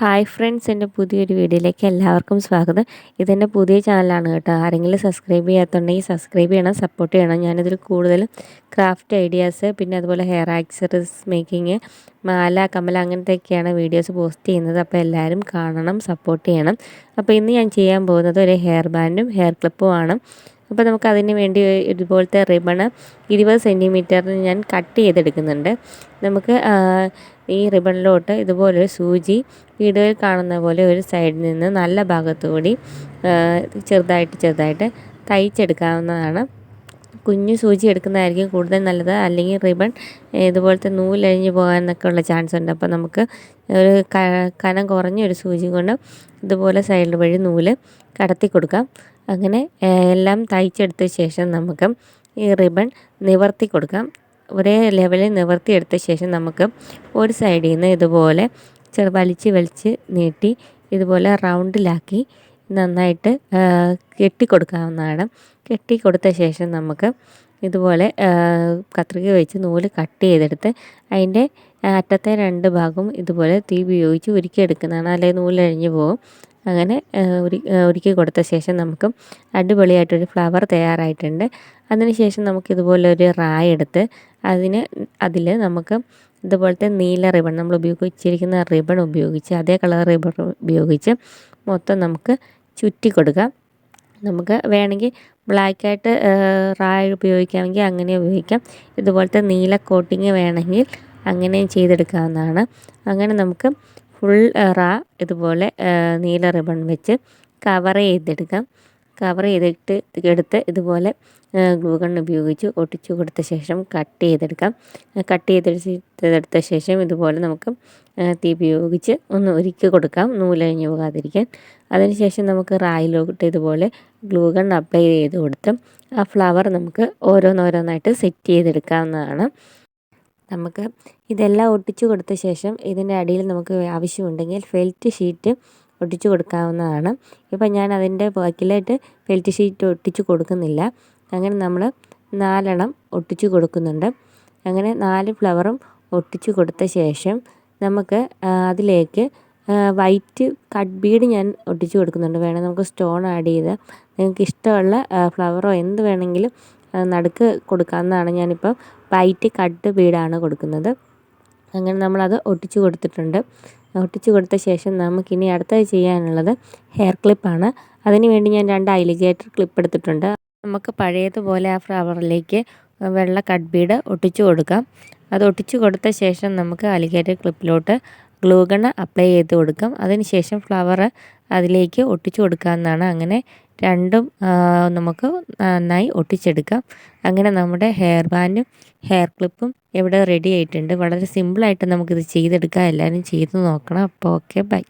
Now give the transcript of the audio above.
Hi friends, എൻ്റെ പുതിയൊരു വീഡിയോയിലേക്ക് എല്ലാവർക്കും സ്വാഗതം. ഇതെൻ്റെ പുതിയ ചാനലാണ് കേട്ടോ. ആരെങ്കിലും സബ്സ്ക്രൈബ് ചെയ്യാത്തുണ്ടെങ്കിൽ സബ്സ്ക്രൈബ് ചെയ്യണം, സപ്പോർട്ട് ചെയ്യണം. ഞാനിതിൽ കൂടുതലും ക്രാഫ്റ്റ് ഐഡിയാസ്, പിന്നെ അതുപോലെ ഹെയർ ആക്സസറീസ് മേക്കിങ്, മാല, കമ്മൽ അങ്ങനത്തെയൊക്കെയാണ് വീഡിയോസ് പോസ്റ്റ് ചെയ്യുന്നത്. അപ്പോൾ എല്ലാവരും കാണണം, സപ്പോർട്ട് ചെയ്യണം. അപ്പോൾ ഇന്ന് ഞാൻ ചെയ്യാൻ പോകുന്നത് ഒരു ഹെയർ ബാൻഡും ഹെയർ ക്ലിപ്പുമാണ്. അപ്പോൾ നമുക്ക് അതിന് വേണ്ടി ഇതുപോലത്തെ റിബണ് 20 സെൻറ്റിമീറ്ററിന് ഞാൻ കട്ട് ചെയ്തെടുക്കുന്നുണ്ട്. നമുക്ക് ഈ റിബണിലോട്ട് ഇതുപോലൊരു സൂചി വീഡിയോയിൽ കാണുന്ന പോലെ ഒരു സൈഡിൽ നിന്ന് നല്ല ഭാഗത്തുകൂടി ചെറുതായിട്ട് തയ്ച്ചെടുക്കാവുന്നതാണ്. കുഞ്ഞു സൂചി എടുക്കുന്നതായിരിക്കും കൂടുതൽ നല്ലത്. അല്ലെങ്കിൽ റിബൺ ഇതുപോലത്തെ നൂലഴിഞ്ഞ് പോകാനൊക്കെ ഉള്ള ചാൻസ് ഉണ്ട്. അപ്പോൾ നമുക്ക് ഒരു കനം കുറഞ്ഞൊരു സൂചി കൊണ്ട് ഇതുപോലെ സൈഡിൽ വഴി നൂല് കടത്തി കൊടുക്കാം. അങ്ങനെ എല്ലാം തയ്ച്ചെടുത്ത ശേഷം നമുക്ക് ഈ റിബൺ നിവർത്തി കൊടുക്കാം. ഒരേ ലെവലിൽ നിവർത്തിയെടുത്ത ശേഷം നമുക്ക് ഒരു സൈഡിൽ നിന്ന് ഇതുപോലെ വലിച്ച് നീട്ടി ഇതുപോലെ റൗണ്ടിലാക്കി നന്നായിട്ട് കെട്ടിക്കൊടുക്കാവുന്നതാണ്. കെട്ടിക്കൊടുത്ത ശേഷം നമുക്ക് ഇതുപോലെ കത്രിക വെച്ച് നൂല് കട്ട് ചെയ്തെടുത്ത് അതിൻ്റെ അറ്റത്തെ 2 ഭാഗവും ഇതുപോലെ തീ ഉപയോഗിച്ച് ഉരുക്കിയെടുക്കുന്നതാണ്. അല്ലെങ്കിൽ നൂലഴിഞ്ഞ് പോകും. അങ്ങനെ ഉരുക്കി കൊടുത്ത ശേഷം നമുക്ക് അടിപൊളിയായിട്ടൊരു ഫ്ലവർ തയ്യാറായിട്ടുണ്ട്. അതിനുശേഷം നമുക്കിതുപോലെ ഒരു റായ എടുത്ത് അതിൽ നമുക്ക് ഇതുപോലത്തെ നീല റിബൺ, നമ്മൾ ഉപയോഗിച്ചിരിക്കുന്ന റിബൺ ഉപയോഗിച്ച്, അതേ കളർ റിബൺ ഉപയോഗിച്ച് മൊത്തം നമുക്ക് ചുറ്റി കൊടുക്കാം. നമുക്ക് വേണമെങ്കിൽ ബ്ലാക്കായിട്ട് റായ ഉപയോഗിക്കാമെങ്കിൽ അങ്ങനെ ഉപയോഗിക്കാം. ഇതുപോലത്തെ നീല കോട്ടിങ് വേണമെങ്കിൽ അങ്ങനെയും ചെയ്തെടുക്കാവുന്നതാണ്. അങ്ങനെ നമുക്ക് ഫുൾ ഇതുപോലെ നീല റിബൺ വെച്ച് കവർ ചെയ്തെടുക്കാം. കവർ എടുത്ത് ഇതുപോലെ ഗ്ലൂ ഗൺ ഉപയോഗിച്ച് ഒട്ടിച്ചു കൊടുത്ത ശേഷം കട്ട് ചെയ്തെടുത്ത ശേഷം ഇതുപോലെ നമുക്ക് തീ ഉപയോഗിച്ച് ഒന്ന് ഒരുക്കി കൊടുക്കാം, നൂലഴിഞ്ഞ് പോകാതിരിക്കാൻ. അതിനുശേഷം നമുക്ക് റായിലോട്ട് ഇതുപോലെ ഗ്ലൂ ഗൺ അപ്ലൈ ചെയ്ത് കൊടുത്ത് ആ ഫ്ലവർ നമുക്ക് ഓരോന്നോരോന്നായിട്ട് സെറ്റ് ചെയ്തെടുക്കാവുന്നതാണ്. നമുക്ക് ഇതെല്ലാം ഒട്ടിച്ചു കൊടുത്ത ശേഷം ഇതിൻ്റെ അടിയിൽ നമുക്ക് ആവശ്യമുണ്ടെങ്കിൽ ഫെൽറ്റ് ഷീറ്റ് ഒട്ടിച്ചു കൊടുക്കാവുന്നതാണ്. ഇപ്പം ഞാൻ അതിൻ്റെ ബാക്കിലായിട്ട് ഫെൽറ്റ് ഷീറ്റ് ഒട്ടിച്ചു കൊടുക്കുന്നില്ല. അങ്ങനെ നമ്മൾ 4 ഒട്ടിച്ചു കൊടുക്കുന്നുണ്ട്. അങ്ങനെ 4 ഫ്ലവറും ഒട്ടിച്ചു കൊടുത്ത ശേഷം നമുക്ക് അതിലേക്ക് വൈറ്റ് കട്ട് ബീഡ് ഞാൻ ഒട്ടിച്ചു കൊടുക്കുന്നുണ്ട്. വേണമെങ്കിൽ നമുക്ക് സ്റ്റോൺ ആഡ് ചെയ്ത് നിങ്ങൾക്ക് ഇഷ്ടമുള്ള ഫ്ലവറോ എന്ത് വേണമെങ്കിലും നടുക്ക് കൊടുക്കാവുന്നതാണ്. ഞാനിപ്പോൾ വൈറ്റ് കട്ട് ബീഡാണ് കൊടുക്കുന്നത്. അങ്ങനെ നമ്മളത് ഒട്ടിച്ചു കൊടുത്തിട്ടുണ്ട്. ഒട്ടിച്ചു കൊടുത്ത ശേഷം നമുക്കിനി അടുത്തത് ചെയ്യാനുള്ളത് ഹെയർ ക്ലിപ്പാണ്. അതിന് വേണ്ടി ഞാൻ 2 അലിഗേറ്റർ ക്ലിപ്പ് എടുത്തിട്ടുണ്ട്. നമുക്ക് പഴയതുപോലെ ആ ഫ്ലവറിലേക്ക് വെള്ള കട്ട് ബീഡ് ഒട്ടിച്ചു കൊടുക്കാം. അത് ഒട്ടിച്ചു കൊടുത്ത ശേഷം നമുക്ക് അലിഗേറ്റർ ക്ലിപ്പിലോട്ട് ഗ്ലൂ ഗൺ അപ്ലൈ ചെയ്ത് കൊടുക്കാം. അതിനുശേഷം ഫ്ലവർ അതിലേക്ക് ഒട്ടിച്ചു കൊടുക്കാവുന്നതാണ്. അങ്ങനെ രണ്ടും നമുക്ക് നന്നായി ഒട്ടിച്ചെടുക്കാം. അങ്ങനെ നമ്മുടെ ഹെയർ ബാൻഡും ഹെയർ ക്ലിപ്പും ഇവിടെ റെഡി ആയിട്ടുണ്ട്. വളരെ സിമ്പിളായിട്ട് നമുക്കിത് ചെയ്തെടുക്കാം. എല്ലാവരും ചെയ്ത് നോക്കണം. അപ്പോൾ ഓക്കെ, ബൈ.